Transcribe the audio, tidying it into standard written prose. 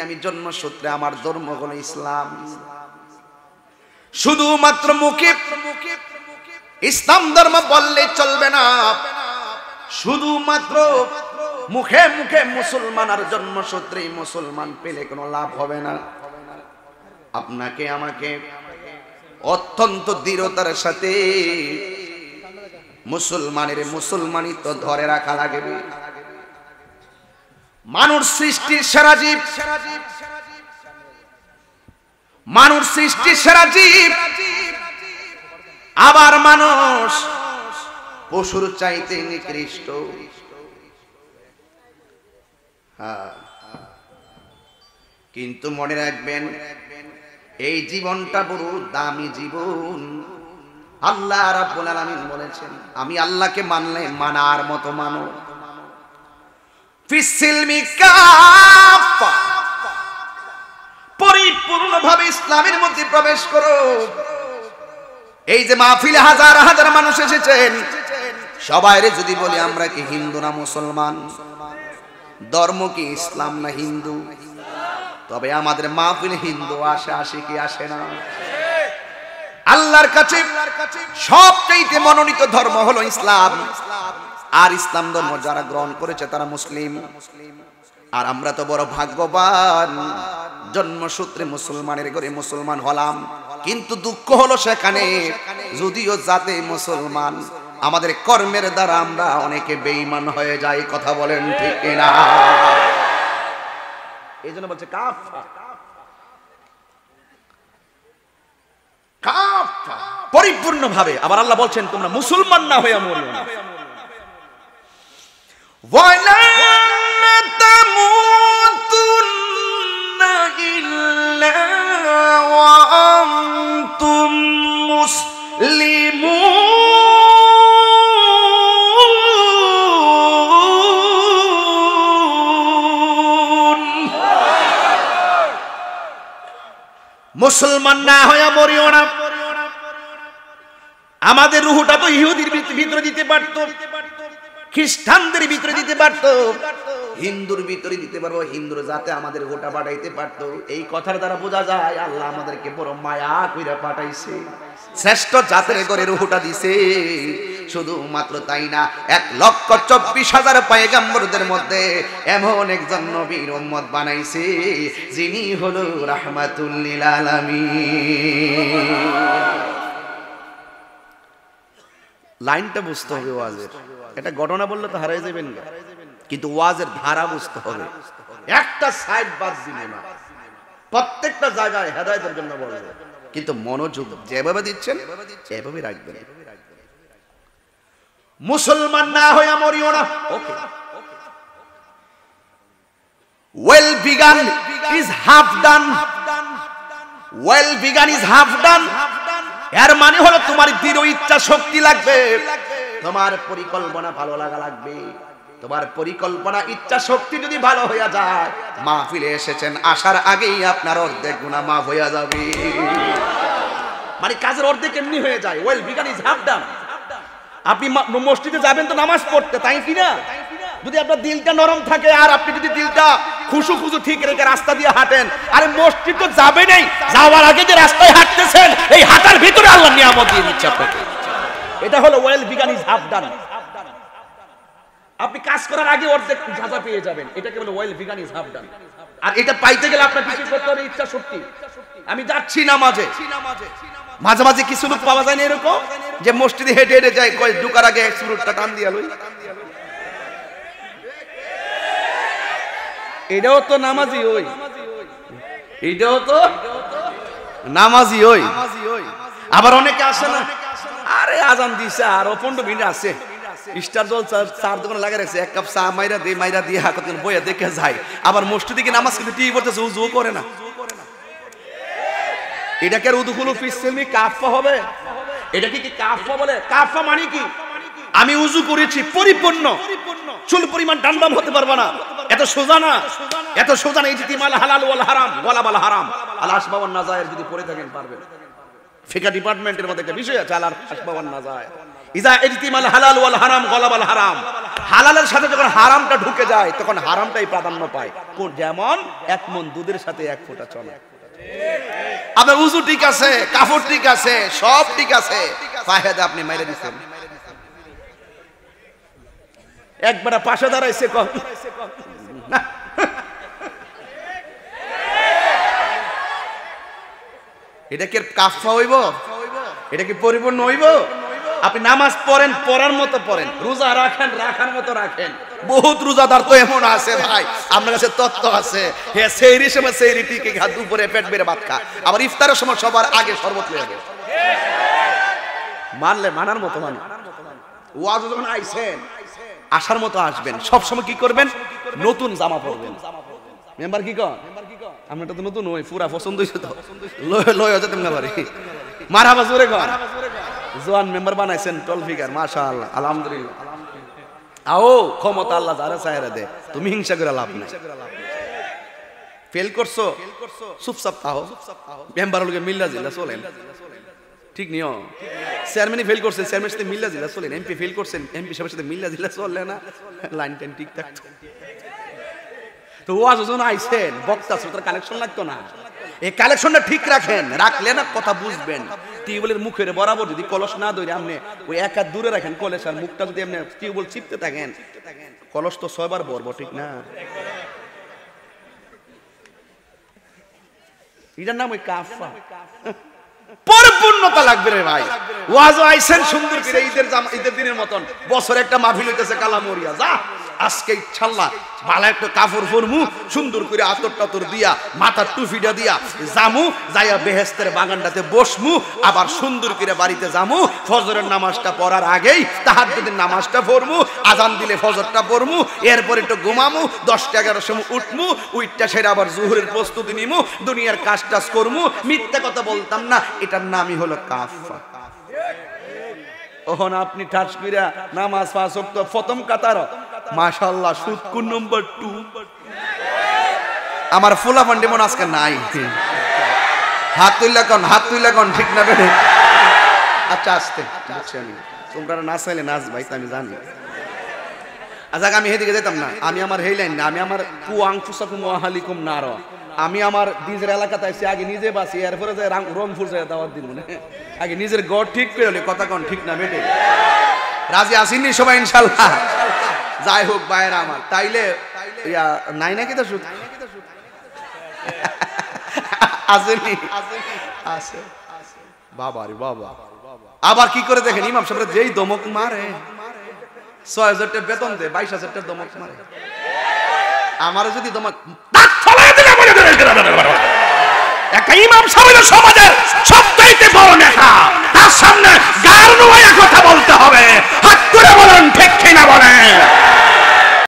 আমি জন্মসূত্রে আমার ধর্ম হলো ইসলাম। শুধুমাত্র মুখে ইসলাম ধর্ম বললে চলবে না, শুধুমাত্র মুখে মুখে মুসলমান আর জন্মসূত্রে মুসলমান পেলে কোনো লাভ হবে না। আপনাকে আমাকে অত্যন্ত দৃঢ়তার সাথে মুসলমানিত্ব ধরে রাখা লাগবে। মানুষ সৃষ্টির সেরা জীব, মানুষ সৃষ্টির সেরা জীব, আবার মানুষ পশুর চাইতে নিকৃষ্ট। কিন্তু মনে রাখবেন, এই জীবনটা বড় দামি জীবন। আল্লাহ রাব্বুল আলামিন বলেছেন, আমি আল্লাহকে মানলে মানার মতো মানো। ফিসসিলমি কাফা, পরিপূর্ণভাবে ইসলামের মধ্যে প্রবেশ করো। এই যে মাহফিলে হাজার হাজার মানুষ এসেছেন, সবাইরে যদি বলি আমরা কি হিন্দু না মুসলমান, ধর্ম কি ইসলাম না হিন্দু, তবে আমাদের মাহফিলে হিন্দু আসে কি আসে না? আল্লাহর কাছে সবচেয়ে মনোনীত ধর্ম হলো ইসলাম, আর ইসলাম ধর্ম যারা গ্রহণ করেছে তারা মুসলিম। আর আমরা তো বড় ভাগ্যবান, জন্মসূত্রে মুসলমানের ঘরে মুসলমান হলাম। কিন্তু দুঃখ হলো সেখানে, যদিও জাতে মুসলমান, আমাদের কর্মের দ্বারা আমরা অনেকে বেঈমান হয়ে যাই। কথা বলেন ঠিক কিনা? এই জন্য বলছে কাফা, কাফা পরিপূর্ণ ভাবে। আবার আল্লাহ বলছেন তোমরা মুসলমান না হয়ে মরিও না। ওয়ালা তামুতুন্না ইল্লা ওয়া আনতুম মুসলিমুন। মুসলমান না হয়ে মরিও না। আমাদের রুহটা তো ইহুদির ভিতরে দিতে পারতো, খ্রিস্টানদের ভিতরে দিতে পারতো, হিন্দুর ভিতরে দিতে পারবো, হিন্দুর জাতে আমাদের গোটা পাঠাইতে পারতো। এই কথার দ্বারা বোঝা যায় আল্লাহ আমাদেরকে বড় মায়া কইরা পাঠাইছে, শ্রেষ্ঠ জাতের করে রুহটা দিছে। শুধুমাত্র তাই না, 1,24,000 পয়গম্বরদের মধ্যে এমন একজন নবীর উম্মত বানাইছে যিনি হলো রাহমাতুল লিল আলামিন। লাইনটা বুঝতে হবে ওয়াজের। এটা ঘটনা বললে তো হারিয়ে যাবেন না, কিন্তু ওয়াজের ধারা বুঝতে হবে। একটা সাইড বাদ দিবেন না, প্রত্যেকটা জায়গায় হেদায়েতের জন্য বলবো, কিন্তু মনোযোগ যেভাবে দিচ্ছেন এভাবে রাখবেন। মুসলমান না হয়ে মরিও না। Okay, well begun is half done, well begun is half done. এর মানে হলো তোমার দৃঢ় ইচ্ছা শক্তি লাগবে, তোমার পরিকল্পনা ভালো লাগা লাগবে। তোমার পরিকল্পনা ইচ্ছা শক্তি যদি ভালো হয়ে যায়, মাহফিলে এসেছেন আসার আগেই আপনার অর্ধেক গুনাহ মাফ হয়ে যাবে। মানে কাজের অর্ধেক এমনি হয়ে যায়। ওয়েল বিগান ইজ হাফ ডান। আপনি মসজিদে যাবেন তো নামাজ পড়তে, তাই কি না? যদি আপনার দিলটা নরম থাকে আর আপনি যদি দিলটা খুশু ঠিক রেখে রাস্তা দিয়ে হাঁটেন, আরে মসজিদ তো যাবে নাই, যাওয়ার আগে যে রাস্তায় হাঁটতেছেন এই হাঁটার ভিতরে আল্লাহ নিয়ামত দিয়ে দিচ্ছে আপনাকে। এটা হলো ওয়েল বিগান ইজ হাফ ডান। আপনি কাজ করার আগে অর্ধেক সাজা পেয়ে যাবেন, এটাকে বলে well begun is half done. আর এটা পাইতে গেলে আপনার কিছু করতে হবে, ইচ্ছা শক্তি। আমি যাচ্ছি নামাজে, মাঝে মাঝে কিছু লোক পাওয়া যায় না এরকম যে মসজিদে হেঁটে হেঁটে যায়, কয় ঢুকার আগে এক্সপ্লোরটা টান দিয়া লই। এটাও তো নামাজি ওই, এটাও তো নামাজি ওই। আবার অনেকে আসে না, আরে আজান দিছে আর 15 মিনিট আছে, স্টার জল চার দোকানে লাগা রাখছে, এক কাপ চা মাইরা দিয়ে হাত বইয়া দেখে যায়। আবার মসজিদে গিয়ে নামাজ কিন্তু টিভি পড়তেছে, উজু করে না। এটা কি আর উদুখুলু ফিসসিলমি কাফা হবে? এটা কি কাফা বলে? কাফা মানে কি? আমি উজু করেছি পরিপূর্ণ, চুল পরিমাণ ডান্ডাম হতে পারবে না, এত সোজা না, এত সোজা না। ইজতিমাল হালাল ওয়াল হারাম ওয়ালা বাল হারাম আল আসবাব ওয়ান নাজায়ের যদি পড়ে থাকেন পারবেন। ফিকহ ডিপার্টমেন্টের মধ্যে একটা বিষয় আছে, আল আসবাব ওয়ান নাজায়ের। ইজা ইজতিমাল হালাল ওয়াল হারাম ওয়ালা বাল হারাম। হালালের সাথে যখন হারামটা ঢুকে যায় তখন হারামটাই প্রাধান্য পায়। যেমন 1 মণ দুধের সাথে 1 ফোঁটা চলে। আপনার উযু ঠিক আছে, কাপড় ঠিক আছে, সব ঠিক আছে, ফায়দা আপনি মাইরে দিচ্ছেন। একবার পাশে দাঁড়াইছে কম, এটা কি কাফা হইব? এটা কি পরিপূর্ণ হইব? আপনি নামাজ পড়েন, পড়ার মতো পড়েন, রোজা রাখেন, রাখার মতো রাখেন। বহুত রোজাদার তো এমন আছে ভাই, আপনার কাছে তত্ত্ব আছে, হ্যাঁ সেহরির সময় সেহরি টিকে খা, দুপুরে পেট বেড়ে ভাত খা, আবার ইফতারের সময় সবার আগে শরবত লয়ে যাবে। মানলে মানার মতো মানুষ। ওয়াজ যখন আইছেন আসার মতো আসবেন, সব সময় কি করবেন? নতুন জামা পরবেন। মেম্বার কি কন? আমরা তো নতুন হই, পুরা পছন্দ হইছে তো লয় যেতে মেম্বারে মারহাবা জোরে কন। জোয়ান মেম্বার বানাইছেন, টল ফিগার, মাশাআল্লাহ, আলহামদুলিল্লাহ। আও ক্ষমতা আল্লাহ যারা চায়রা দে, তুমি হিংসা করে লাভ নাই। ফেল করছো চুপচাপ থাও, মেম্বারের লগে মিল্লা জিল্লা চলেন, ঠিক নিও। চেয়ারম্যানই ফেল করছেন, চেয়ারম্যানের সাথে মিল্লা জিল্লা চলেন। এমপি ফেল করছেন, এমপি সাহেবের সাথে মিল্লা জিল্লা চললে না, লাইন টাইন ঠিক থাকতো। তো ওয়াজ যখন আইছেন বক্তা শ্রোতার কালেকশন লাগতো না, এই কালেকশনটা ঠিক রাখেন, রাখলে না কথা বুঝবেন। টিউবওয়েলের মুখের বরাবর যদি কলস না ধরে আপনি ওই এক হাত দূরে রাখেন কলস, আর মুখটা যদি আপনি টিউবওয়েল চিপতে থাকেন, কলস তো 6 বার ভরবো, ঠিক না? এটার নাম ওই কাফা। পরিপূর্ণতা লাগবে রে ভাই। ওয়াজ আইছেন সুন্দর করে, ঈদের দিনের মতন বছরে একটা মাহফিল হইতেছে কালামরিয়া, যা আজকে ইনশাআল্লাহ ভালো একটা কাপড় পরমু, সুন্দর করে আতর টাতর দিয়া, মাথার টুপিটা দিয়া জামু, যাইয়া বেহেশতের বাগানটাতে বসমু, আবার সুন্দর করে বাড়িতে জামু, ফজরের নামাজটা পড়ার আগেই তাহাজ্জুদের নামাজটা পড়মু, আজান দিলে ফজরটা পড়মু, এরপর একটু ঘুমামু, 10-11 সময় উঠমু, উইটটা সেরে আবার জোহরের প্রস্তুতি নিমু, দুনিয়ার কাজ টাজ করমু। মিথ্যা কথা বলতাম না, এটার নামই হলো কাফা। ওহন আপনি ঠাস কইরা নামাজ 5 ওয়াক্ত প্রথম কাতার, মাশাআল্লাহ, সুদকুন নম্বর 2। আমার ফুলা ফান্ডে মন আজকে নাই, হাত তুইলা কোন ঠিক না বেটে? আচ্ছা আস্তে বুঝছি আমি, তোমরা না চাইলে নাচ ভাই, আমি জানি। আচ্ছা আমি হেদিকে যেতাম না, আমি আমার হেই লাইন না, আমি আমার কুয়াংফুসাকুম ওয়াহালিকুম নার, আমি আমার নিজের এলাকাতে আইছি, আগে নিজে বাসি, এরপরে যে রংপুর যায় দাওয়াত দিব না, আগে নিজের গড় ঠিক করে কথা কোন ঠিক না বেটে? রাজি আসেননি সবাই ইনশাআল্লাহ? যাই হোক ভাইয়েরা আমার, তাইলে নাই নাকি তো শুধু আসেনি, আছে বাবা রে বাবা। আবার কি করে দেখেন, ইমাম সাহেব যেই দমক মারে, 6,000 টাকা বেতন দেয়, 22,000 টাকা দমক মারে। আমার যদি দমক একটা ইমাম সাহেব সমাজের সবচাইতে বড় নেতা,